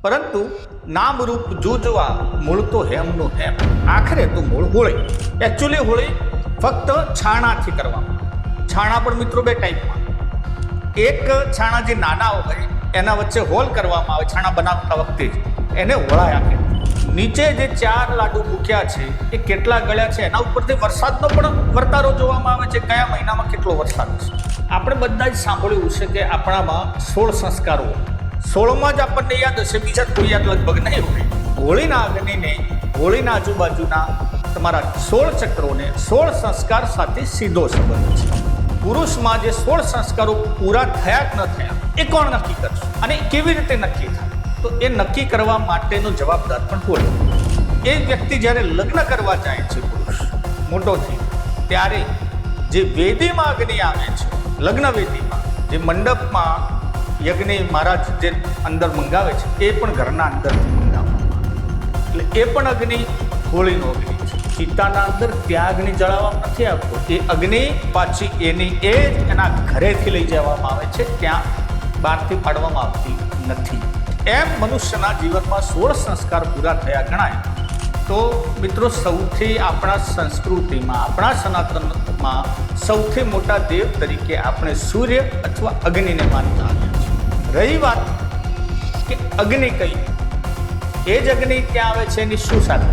પરંતુ નામરૂપ જૂજવા મૂળ તો હેમનું હેમ, આખરે તો મૂળ હોળી. એકચ્યુઅલી હોળી ફક્ત છાણાથી કરવામાં આવે. છાણા પણ મિત્રો બે ટાઈપમાં. એક છાણા જે નાના હોય એના વચ્ચે હોલ કરવામાં આવે છાણા બનાવતા વખતે જ, એને હોળાય આખે. નીચે જે 4 લાડુ મૂક્યા છે એ કેટલા ગળ્યા છે એના ઉપરથી વરસાદનો પણ વર્તારો જોવામાં આવે છે, કયા મહિનામાં કેટલો વરસાદ છે. આપણે બધા જ સાંભળ્યું છે કે આપણામાં 16 સંસ્કારો, 16માં જ આપણને યાદ હશે, બીજા કોઈ યાદ લગભગ નહીં હોય. હોળીના અગ્નિને, હોળીના આજુબાજુના તમારા 16 ચક્રોને 16 સંસ્કાર સાથે સીધો સંબંધ છે. પુરુષમાં જે 16 સંસ્કારો પૂરા થયા કે ન થયા એ કોણ નક્કી કરશે અને કેવી રીતે નક્કી થાય? તો એ નક્કી કરવા માટેનો જવાબદાર પણ હોળી. એ વ્યક્તિ જ્યારે લગ્ન કરવા જાય છે, પુરુષ મોટો થઈ, ત્યારે જે વેદીમાં અગ્નિ આવે છે, લગ્ન વેદીમાં જે મંડપમાં યજ્ઞ મહારાજ જે અંદર મંગાવે છે એ પણ ઘરના અંદરથી મંગાવવામાં, એટલે એ પણ અગ્નિ હોળીનો અગ્નિ છે. ચિતાના અંદર ત્યાં અગ્નિ જળાવવામાં નથી આવતો, એ અગ્નિ પાછી એની એ જ એના ઘરેથી લઈ જવામાં આવે છે, ત્યાં બહારથી પાડવામાં આવતી નથી. એમ મનુષ્યના જીવનમાં 16 સંસ્કાર પૂરા થયા ગણાય. તો મિત્રો સૌથી આપણા સંસ્કૃતિમાં, આપણા સનાતનમાં સૌથી મોટા દેવ તરીકે આપણે સૂર્ય અથવા અગ્નિને માનતા આવ્યા છીએ. રહી વાત કે અગ્નિ કઈ, એ જ અગ્નિ ક્યાં આવે છે એની શું સાથે,